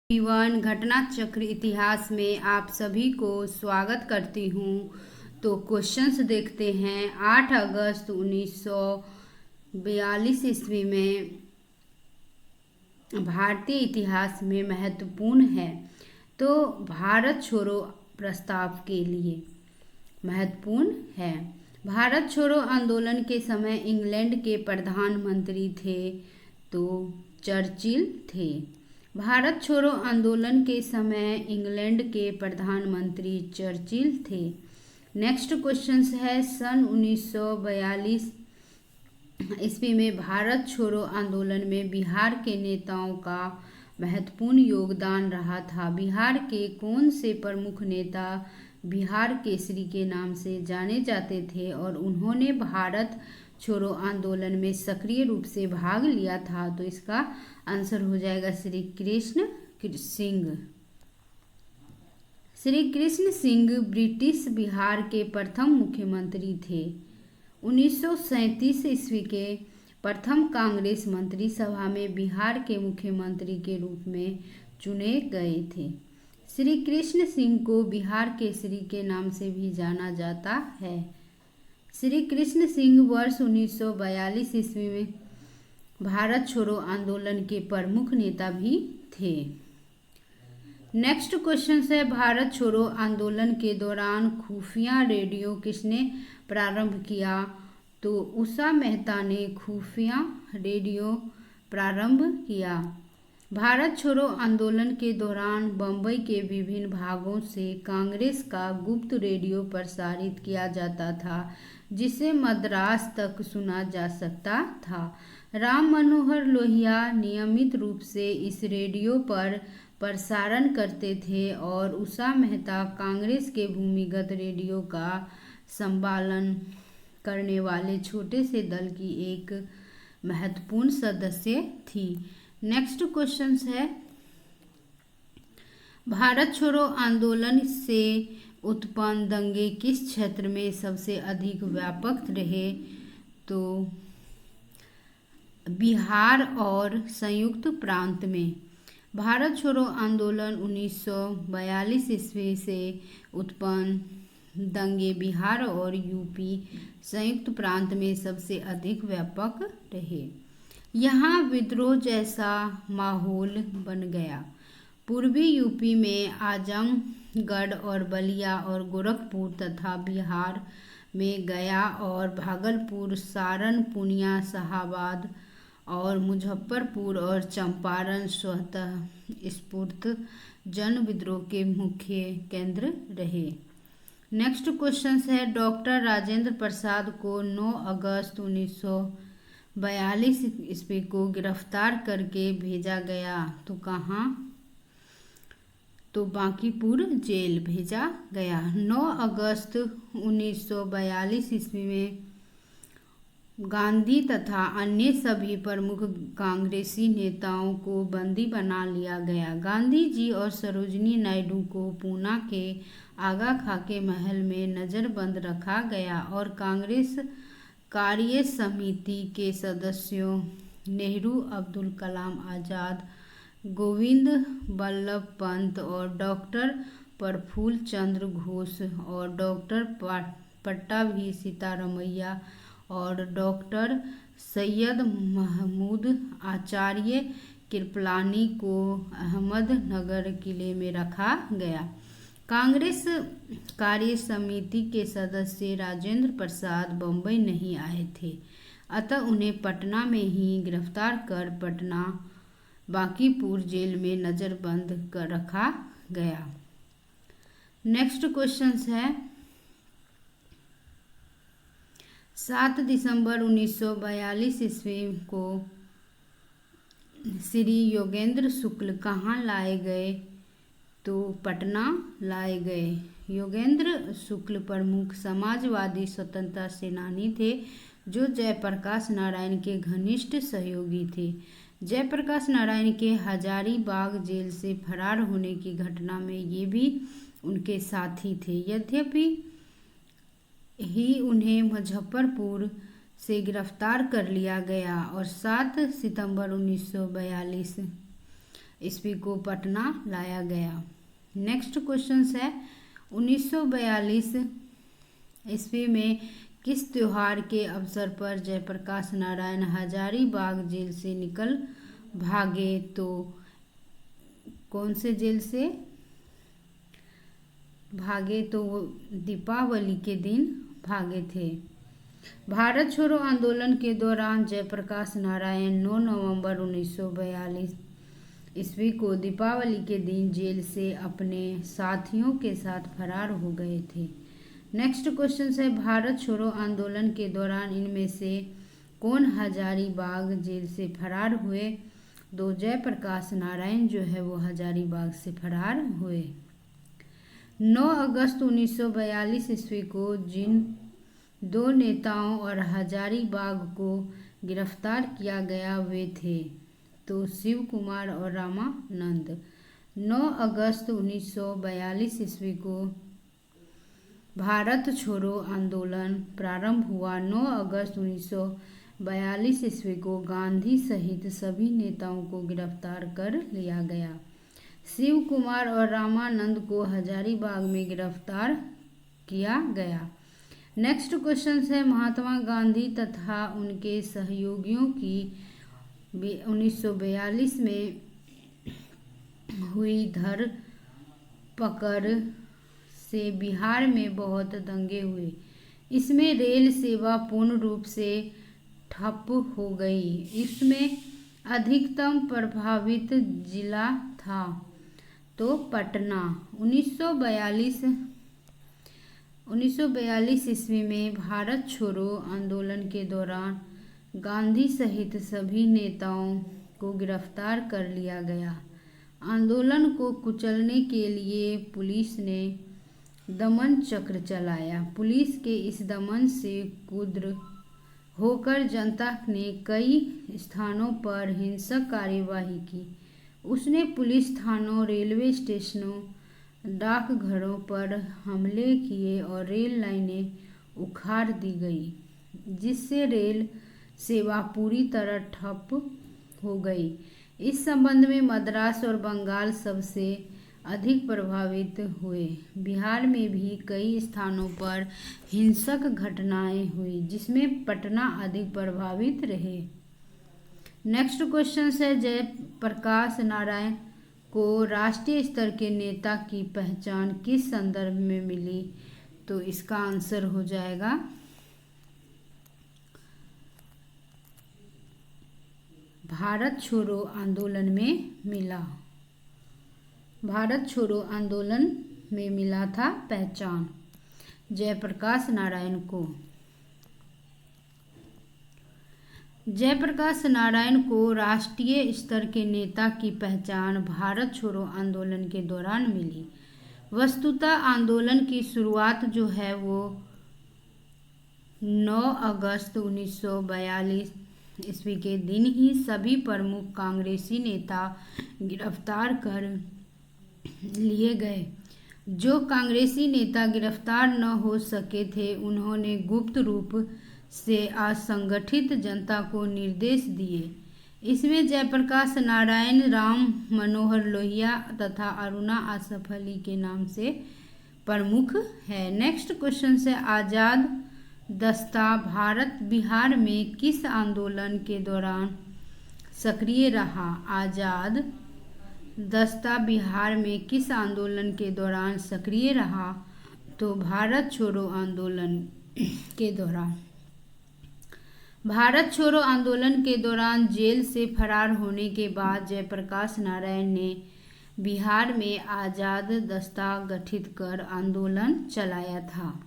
जीवन घटना चक्र इतिहास में आप सभी को स्वागत करती हूँ। तो क्वेश्चंस देखते हैं। 8 अगस्त 1942 ईस्वी में भारतीय इतिहास में महत्वपूर्ण है। तो भारत छोड़ो प्रस्ताव के लिए महत्वपूर्ण है। भारत छोड़ो आंदोलन के समय इंग्लैंड के प्रधानमंत्री थे तो चर्चिल थे। भारत छोड़ो आंदोलन के समय इंग्लैंड के प्रधानमंत्री चर्चिल थे। नेक्स्ट क्वेश्चन है, सन 1942 ईस्वी में भारत छोड़ो आंदोलन में बिहार के नेताओं का महत्वपूर्ण योगदान रहा था। बिहार के कौन से प्रमुख नेता बिहार केसरी के नाम से जाने जाते थे और उन्होंने भारत छोड़ो आंदोलन में सक्रिय रूप से भाग लिया था? तो इसका आंसर हो जाएगा श्री कृष्ण सिंह। श्री कृष्ण सिंह ब्रिटिश बिहार के प्रथम मुख्यमंत्री थे। 1937 ईस्वी के प्रथम कांग्रेस मंत्री सभा में बिहार के मुख्यमंत्री के रूप में चुने गए थे। श्री कृष्ण सिंह को बिहार केसरी के नाम से भी जाना जाता है। श्री कृष्ण सिंह वर्ष 1942 ईस्वी में भारत छोड़ो आंदोलन के प्रमुख नेता भी थे। नेक्स्ट क्वेश्चन है, भारत छोड़ो आंदोलन के दौरान खुफिया रेडियो किसने प्रारंभ किया? तो उषा मेहता ने खुफिया रेडियो प्रारंभ किया। भारत छोड़ो आंदोलन के दौरान बम्बई के विभिन्न भागों से कांग्रेस का गुप्त रेडियो प्रसारित किया जाता था, जिसे मद्रास तक सुना जा सकता था। राम मनोहर लोहिया नियमित रूप से इस रेडियो पर प्रसारण करते थे और उषा मेहता कांग्रेस के भूमिगत रेडियो का संचालन करने वाले छोटे से दल की एक महत्वपूर्ण सदस्य थी। नेक्स्ट क्वेश्चन है, भारत छोड़ो आंदोलन से उत्पन्न दंगे किस क्षेत्र में सबसे अधिक व्यापक रहे? तो बिहार और संयुक्त प्रांत में। भारत छोड़ो आंदोलन 1942 ईस्वी से उत्पन्न दंगे बिहार और यूपी संयुक्त प्रांत में सबसे अधिक व्यापक रहे। यहाँ विद्रोह जैसा माहौल बन गया। पूर्वी यूपी में आजमगढ़ और बलिया और गोरखपुर तथा बिहार में गया और भागलपुर, सारण, पूर्णिया, शाहाबाद और मुजफ्फरपुर और चंपारण स्वतः स्फूर्त जन विद्रोह के मुख्य केंद्र रहे। नेक्स्ट क्वेश्चन है, डॉक्टर राजेंद्र प्रसाद को 9 अगस्त 1942 ईस्वी को गिरफ्तार करके भेजा गया। तो कहाँ? तो बांकीपुर जेल भेजा गया। 9 अगस्त 1942 ईस्वी में गांधी तथा अन्य सभी प्रमुख कांग्रेसी नेताओं को बंदी बना लिया गया। गांधी जी और सरोजिनी नायडू को पूना के आगा खाके महल में नजरबंद रखा गया और कांग्रेस कार्य समिति के सदस्यों नेहरू, अब्दुल कलाम आजाद, गोविंद बल्लभ पंत और डॉक्टर प्रफुल्ल चंद्र घोष और डॉक्टर पट्टाभी सीतारमैया और डॉक्टर सैयद महमूद आचार्य कृपलानी को अहमदनगर किले में रखा गया। कांग्रेस कार्य समिति के सदस्य राजेंद्र प्रसाद बम्बई नहीं आए थे, अतः उन्हें पटना में ही गिरफ्तार कर पटना बांकीपुर जेल में नजरबंद कर रखा गया। नेक्स्ट क्वेश्चन है, 7 दिसंबर 1942 ईस्वी को श्री योगेंद्र शुक्ल कहाँ लाए गए? तो पटना लाए गए। योगेंद्र शुक्ल प्रमुख समाजवादी स्वतंत्रता सेनानी थे जो जयप्रकाश नारायण के घनिष्ठ सहयोगी थे। जयप्रकाश नारायण के हजारीबाग जेल से फरार होने की घटना में ये भी उनके साथी थे। यद्यपि ही उन्हें मुजफ्फरपुर से गिरफ्तार कर लिया गया और 7 सितंबर 1942 ईस्वी को पटना लाया गया। नेक्स्ट क्वेश्चन है 1942 ईस्वी में किस त्योहार के अवसर पर जयप्रकाश नारायण हजारीबाग जेल से निकल भागे? तो कौन से जेल से भागे? तो वो दीपावली के दिन भागे थे। भारत छोड़ो आंदोलन के दौरान जयप्रकाश नारायण 9 नवंबर 1942 ईस्वी को दीपावली के दिन जेल से अपने साथियों के साथ फरार हो गए थे। नेक्स्ट क्वेश्चन है भारत छोड़ो आंदोलन के दौरान इनमें से कौन हजारीबाग जेल से फरार हुए? तो जयप्रकाश नारायण जो है वो हजारीबाग से फरार हुए। 9 अगस्त 1942 ईस्वी को जिन दो नेताओं और हजारीबाग को गिरफ्तार किया गया वे थे तो शिव कुमार और रामानंद। 9 अगस्त 1942 ईस्वी को भारत छोड़ो आंदोलन प्रारंभ हुआ। 9 अगस्त 1942 ईस्वी को गांधी सहित सभी नेताओं को गिरफ्तार कर लिया गया। शिव कुमार और रामानंद को हजारीबाग में गिरफ्तार किया गया। नेक्स्ट क्वेश्चन है महात्मा गांधी तथा उनके सहयोगियों की 1942 में हुई धरपकड़ से बिहार में बहुत दंगे हुए। इसमें रेल सेवा पूर्ण रूप से ठप हो गई। इसमें अधिकतम प्रभावित जिला था तो पटना। 1942 ईस्वी में भारत छोड़ो आंदोलन के दौरान गांधी सहित सभी नेताओं को गिरफ्तार कर लिया गया। आंदोलन को कुचलने के लिए पुलिस ने दमन चक्र चलाया। पुलिस के इस दमन से क्रुद्ध होकर जनता ने कई स्थानों पर हिंसक कार्यवाही की। उसने पुलिस थानों, रेलवे स्टेशनों, डाकघरों पर हमले किए और रेल लाइनें उखाड़ दी गई, जिससे रेल सेवा पूरी तरह ठप हो गई। इस संबंध में मद्रास और बंगाल सबसे अधिक प्रभावित हुए। बिहार में भी कई स्थानों पर हिंसक घटनाएं हुई, जिसमें पटना अधिक प्रभावित रहे। नेक्स्ट क्वेश्चन है जयप्रकाश नारायण को राष्ट्रीय स्तर के नेता की पहचान किस संदर्भ में मिली? तो इसका आंसर हो जाएगा भारत छोड़ो आंदोलन में मिला। भारत छोड़ो आंदोलन में मिला था पहचान जयप्रकाश नारायण को। जयप्रकाश नारायण को राष्ट्रीय स्तर के नेता की पहचान भारत छोड़ो आंदोलन के दौरान मिली। वस्तुतः आंदोलन की शुरुआत जो है वो 9 अगस्त 1942 ईस्वी के दिन ही सभी प्रमुख कांग्रेसी नेता गिरफ्तार कर लिए गए। जो कांग्रेसी नेता गिरफ्तार न हो सके थे, उन्होंने गुप्त रूप से असंगठित जनता को निर्देश दिए। इसमें जयप्रकाश नारायण, राम मनोहर लोहिया तथा अरुणा आसफ अली के नाम से प्रमुख है। नेक्स्ट क्वेश्चन से आज़ाद दस्ता भारत बिहार में किस आंदोलन के दौरान सक्रिय रहा? आज़ाद दस्ता बिहार में किस आंदोलन के दौरान सक्रिय रहा? तो भारत छोड़ो आंदोलन के दौरान। भारत छोड़ो आंदोलन के दौरान जेल से फरार होने के बाद जयप्रकाश नारायण ने बिहार में आज़ाद दस्ता गठित कर आंदोलन चलाया था।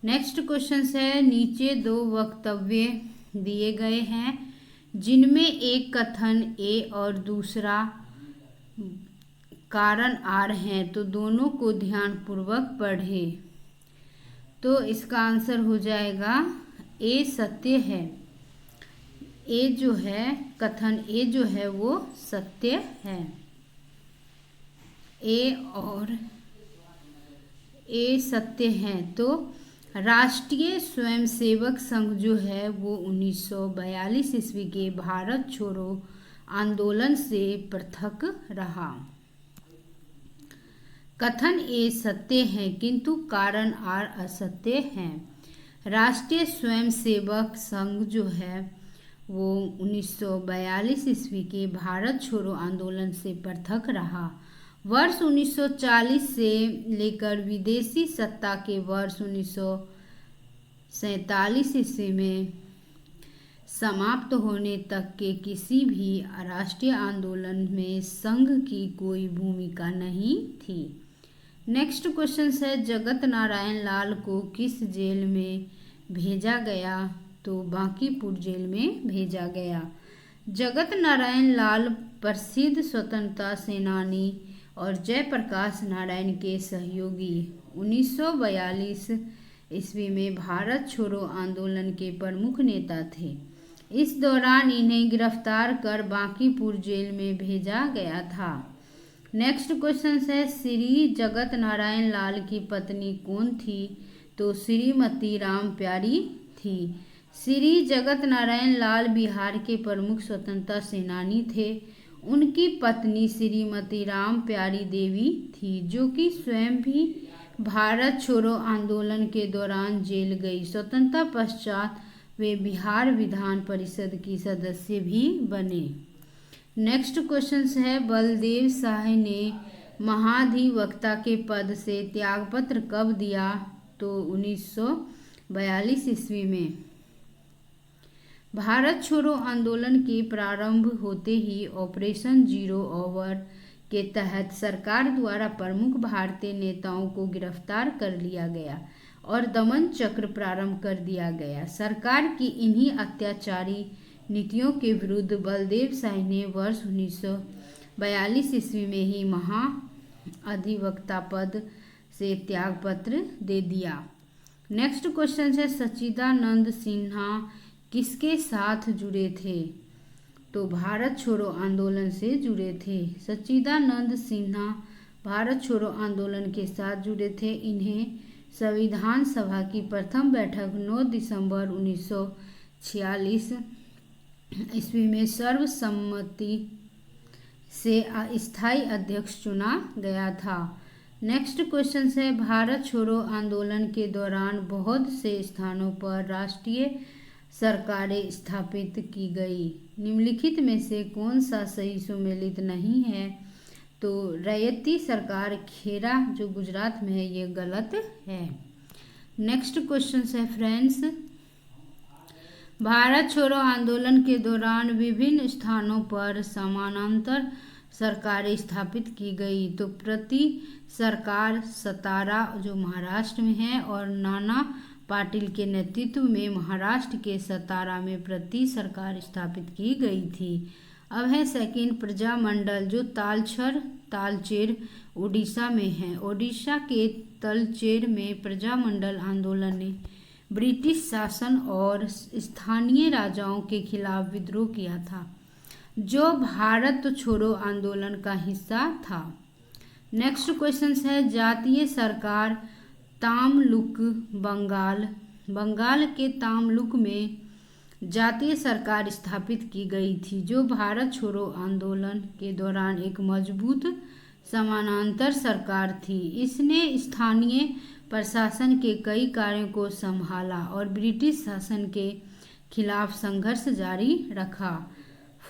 नेक्स्ट क्वेश्चन है नीचे दो वक्तव्य दिए गए हैं जिनमें एक कथन ए और दूसरा कारण आर हैं, तो दोनों को ध्यानपूर्वक पढ़ें। तो इसका आंसर हो जाएगा ए सत्य है। ए जो है कथन ए जो है वो सत्य है। ए और ए सत्य है। तो राष्ट्रीय स्वयंसेवक संघ जो है वो 1942 ईस्वी के भारत छोड़ो आंदोलन से पृथक रहा। कथन ए सत्य है किंतु कारण आर असत्य है। राष्ट्रीय स्वयंसेवक संघ जो है वो 1942 ईस्वी के भारत छोड़ो आंदोलन से पृथक रहा। वर्ष 1940 से लेकर विदेशी सत्ता के वर्ष 1947 ईस्वी में समाप्त होने तक के किसी भी राष्ट्रीय आंदोलन में संघ की कोई भूमिका नहीं थी। नेक्स्ट क्वेश्चन है जगत नारायण लाल को किस जेल में भेजा गया? तो बांकीपुर जेल में भेजा गया। जगत नारायण लाल प्रसिद्ध स्वतंत्रता सेनानी और जयप्रकाश नारायण के सहयोगी 1942 ईस्वी में भारत छोड़ो आंदोलन के प्रमुख नेता थे। इस दौरान इन्हें गिरफ्तार कर बांकीपुर जेल में भेजा गया था। नेक्स्ट क्वेश्चन है श्री जगत नारायण लाल की पत्नी कौन थी? तो श्रीमती राम प्यारी थी। श्री जगत नारायण लाल बिहार के प्रमुख स्वतंत्रता सेनानी थे। उनकी पत्नी श्रीमती राम प्यारी देवी थी जो कि स्वयं भी भारत छोड़ो आंदोलन के दौरान जेल गई। स्वतंत्रता पश्चात वे बिहार विधान परिषद की सदस्य भी बने। नेक्स्ट क्वेश्चन है बलदेव शाह ने महाधिवक्ता के पद से त्यागपत्र कब दिया? तो 1942 ईस्वी में। भारत छोड़ो आंदोलन के प्रारंभ होते ही ऑपरेशन जीरो ओवर के तहत सरकार द्वारा प्रमुख भारतीय नेताओं को गिरफ्तार कर लिया गया और दमन चक्र प्रारंभ कर दिया गया। सरकार की इन्हीं अत्याचारी नीतियों के विरुद्ध बलदेव शाह ने वर्ष 1942 ईस्वी में ही महाधिवक्ता पद से त्यागपत्र दे दिया। नेक्स्ट क्वेश्चन है सच्चिदानंद सिन्हा किसके साथ जुड़े थे? तो भारत छोड़ो आंदोलन से जुड़े थे। सच्चिदानंद सिन्हा भारत छोड़ो आंदोलन के साथ जुड़े थे। इन्हें संविधान सभा की प्रथम बैठक 9 दिसंबर 1946 ईस्वी में सर्वसम्मति से स्थायी अध्यक्ष चुना गया था। नेक्स्ट क्वेश्चन है भारत छोड़ो आंदोलन के दौरान बहुत से स्थानों पर राष्ट्रीय सरकारें स्थापित की गई। निम्नलिखित में से कौन सा सही सुमेलित नहीं है? तो रैयती सरकार खेरा जो गुजरात में है ये गलत है। नेक्स्ट क्वेश्चन है फ्रेंड्स भारत छोड़ो आंदोलन के दौरान विभिन्न स्थानों पर समानांतर सरकारें स्थापित की गई। तो प्रति सरकार सतारा जो महाराष्ट्र में है और नाना पाटिल के नेतृत्व में महाराष्ट्र के सतारा में प्रति सरकार स्थापित की गई थी। अब है सेकंड प्रजामंडल जो तालचेर उड़ीसा में है। ओडिशा के तालचेर में प्रजामंडल आंदोलन ने ब्रिटिश शासन और स्थानीय राजाओं के खिलाफ विद्रोह किया था जो भारत छोड़ो आंदोलन का हिस्सा था। नेक्स्ट क्वेश्चन है जातीय सरकार तामलुक बंगाल के तामलुक में जातीय सरकार स्थापित की गई थी जो भारत छोड़ो आंदोलन के दौरान एक मजबूत समानांतर सरकार थी। इसने स्थानीय प्रशासन के कई कार्यों को संभाला और ब्रिटिश शासन के खिलाफ संघर्ष जारी रखा।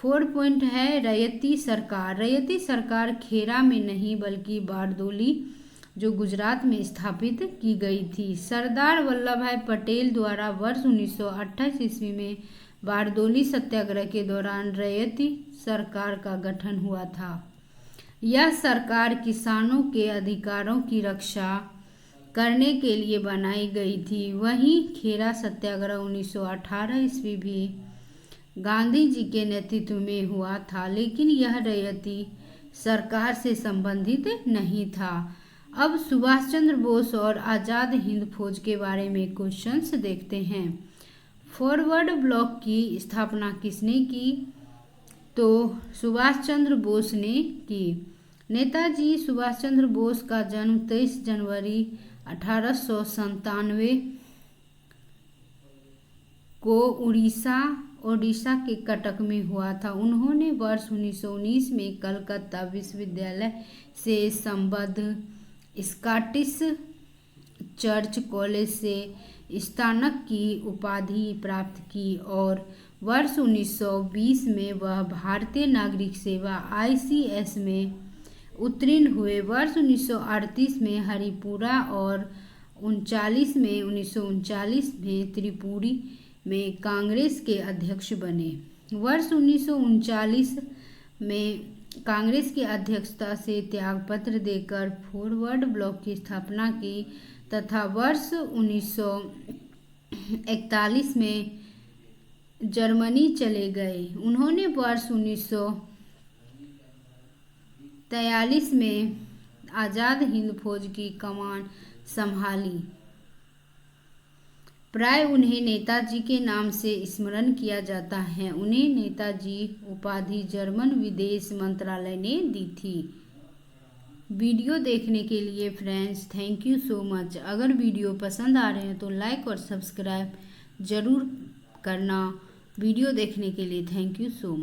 4 पॉइंट है रैयती सरकार। रैयती सरकार खेरा में नहीं बल्कि बारदोली जो गुजरात में स्थापित की गई थी। सरदार वल्लभ भाई पटेल द्वारा वर्ष 1928 ईस्वी में बारदोली सत्याग्रह के दौरान रैयती सरकार का गठन हुआ था। यह सरकार किसानों के अधिकारों की रक्षा करने के लिए बनाई गई थी। वहीं खेरा सत्याग्रह 1918 ईस्वी भी गांधी जी के नेतृत्व में हुआ था लेकिन यह रैयती सरकार से संबंधित नहीं था। अब सुभाष चंद्र बोस और आज़ाद हिंद फौज के बारे में क्वेश्चंस देखते हैं। फॉरवर्ड ब्लॉक की स्थापना किसने की? तो सुभाष चंद्र बोस ने की। नेताजी सुभाष चंद्र बोस का जन्म 23 जनवरी 1897 को उड़ीसा ओडिशा के कटक में हुआ था। उन्होंने वर्ष 1919 में कलकत्ता विश्वविद्यालय से संबद्ध स्कॉटिश चर्च कॉलेज से स्नातक की उपाधि प्राप्त की और वर्ष 1920 में वह भारतीय नागरिक सेवा ICS में उत्तीर्ण हुए। वर्ष 1938 में हरिपुरा और 1939 में त्रिपुरी में कांग्रेस के अध्यक्ष बने। वर्ष 1939 में कांग्रेस की अध्यक्षता से त्यागपत्र देकर फॉरवर्ड ब्लॉक की स्थापना की तथा वर्ष 1941 में जर्मनी चले गए। उन्होंने वर्ष 1943 में आज़ाद हिंद फौज की कमान संभाली। प्राय उन्हें नेताजी के नाम से स्मरण किया जाता है। उन्हें नेताजी उपाधि जर्मन विदेश मंत्रालय ने दी थी। वीडियो देखने के लिए friends thank you so much. अगर वीडियो पसंद आ रहे हैं तो लाइक और सब्सक्राइब ज़रूर करना। वीडियो देखने के लिए थैंक यू सो मच।